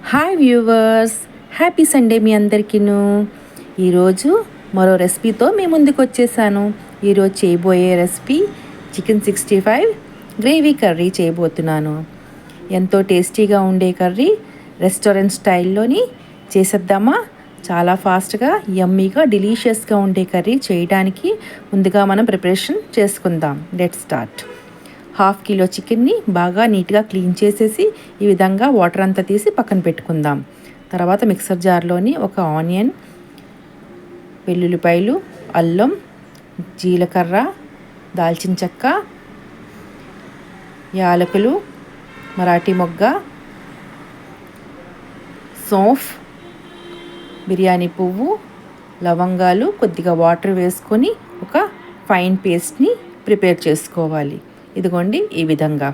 Hi viewers, happy Sunday మీ అందరికీను. ఈరోజు మరో రెసిపీతో మీ ముందుకు వచ్చేసాను. ఈరోజు చేయబోయే రెసిపీ చికెన్ 65 గ్రేవీ కర్రీ చేయబోతున్నాను. ఎంతో టేస్టీగా ఉండే కర్రీ రెస్టారెంట్ స్టైల్లోని చేసేద్దామా? చాలా ఫాస్ట్గా యమ్మీగా డెలీషియస్గా ఉండే కర్రీ చేయడానికి ముందుగా మనం ప్రిపరేషన్ చేసుకుందాం. Let's start. 1/2 కిలో చికెన్ని బాగా నీట్గా క్లీన్ చేసేసి ఈ విధంగా వాటర్ అంతా తీసి పక్కన పెట్టుకుందాం. తర్వాత మిక్సర్ జార్లోని ఒక ఆనియన్, వెల్లుల్లిపాయలు, అల్లం, జీలకర్ర, దాల్చిన చెక్క, యాలకులు, మరాఠీ మొగ్గ, సోంఫ్, బిర్యానీ పువ్వు, లవంగాలు, కొద్దిగా వాటర్ వేసుకొని ఒక ఫైన్ పేస్ట్ని ప్రిపేర్ చేసుకోవాలి. ఇదిగోండి ఈ విధంగా.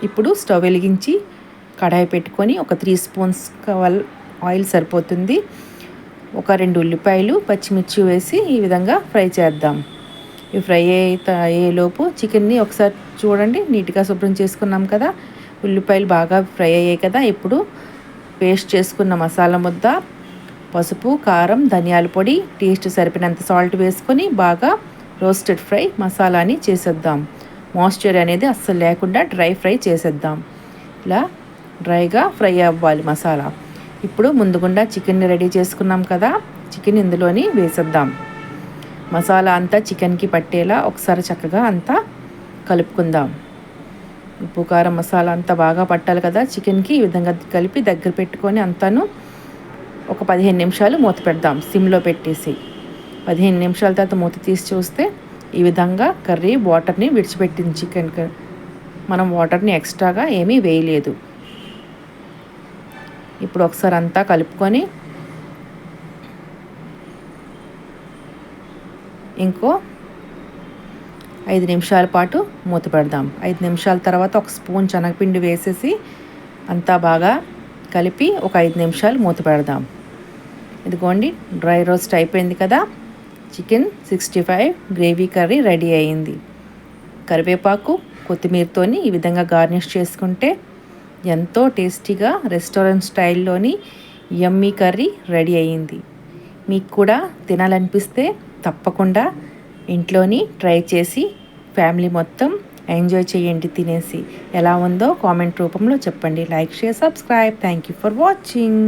ఇప్పుడు స్టవ్ వెలిగించి కడాయి పెట్టుకొని ఒక 3 స్పూన్స్ ఆయిల్ సరిపోతుంది. ఒక 2 ఉల్లిపాయలు, పచ్చిమిర్చి వేసి ఈ విధంగా ఫ్రై చేద్దాం. ఇవి ఫ్రై అయ్యేలోపు చికెన్ని ఒకసారి చూడండి, నీట్గా శుభ్రం చేసుకున్నాం కదా. ఉల్లిపాయలు బాగా ఫ్రై అయ్యాయి కదా. ఇప్పుడు పేస్ట్ చేసుకున్న మసాలా ముద్ద, పసుపు, కారం, ధనియాల పొడి, టేస్ట్ సరిపోయినంత సాల్ట్ వేసుకొని బాగా రోస్టెడ్ ఫ్రై మసాలాని చేసేద్దాం. మాయిశ్చర్ అనేది అస్సలు లేకుండా డ్రై ఫ్రై చేసేద్దాం. ఇలా డ్రైగా ఫ్రై అవ్వాలి మసాలా. ఇప్పుడు ముందుగుండా చికెన్ని రెడీ చేసుకున్నాం కదా, చికెన్ ఇందులోని వేసేద్దాం. మసాలా అంతా చికెన్కి పట్టేలా ఒకసారి చక్కగా అంతా కలుపుకుందాం. ఉప్పు, కారం, మసాలా అంతా బాగా పట్టాలి కదా చికెన్కి. ఈ విధంగా కలిపి దగ్గర పెట్టుకొని అంతాను ఒక 15 నిమిషాలు మూత పెడదాం సిమ్లో పెట్టేసి. 15 నిమిషాల తర్వాత మూత తీసి చూస్తే ఈ విధంగా కర్రీ వాటర్ని విడిచిపెట్టింది. చికెన్ మనం వాటర్ని ఎక్స్ట్రాగా ఏమీ వేయలేదు. ఇప్పుడు ఒకసారి అంతా కలుపుకొని ఇంకో 5 నిమిషాల పాటు మూత పెడదాం. 5 నిమిషాల తర్వాత ఒక స్పూన్ శనగపిండి వేసేసి అంతా బాగా కలిపి ఒక 5 నిమిషాలు మూత పెడదాం. ఇదిగోండి డ్రై రోస్ట్ అయిపోయింది కదా. చికెన్ 65 గ్రేవీ కర్రీ రెడీ అయింది. కరివేపాకు, కొత్తిమీరతోని ఈ విధంగా గార్నిష్ చేసుకుంటే ఎంతో టేస్టీగా రెస్టారెంట్ స్టైల్లోని యమ్మీ కర్రీ రెడీ అయింది. మీకు కూడా తినాలనిపిస్తే తప్పకుండా ఇంట్లోని ట్రై చేసి ఫ్యామిలీ మొత్తం ఎంజాయ్ చేయండి. తినేసి ఎలా ఉందో కామెంట్ రూపంలో చెప్పండి. Like, share, subscribe. Thank you for watching.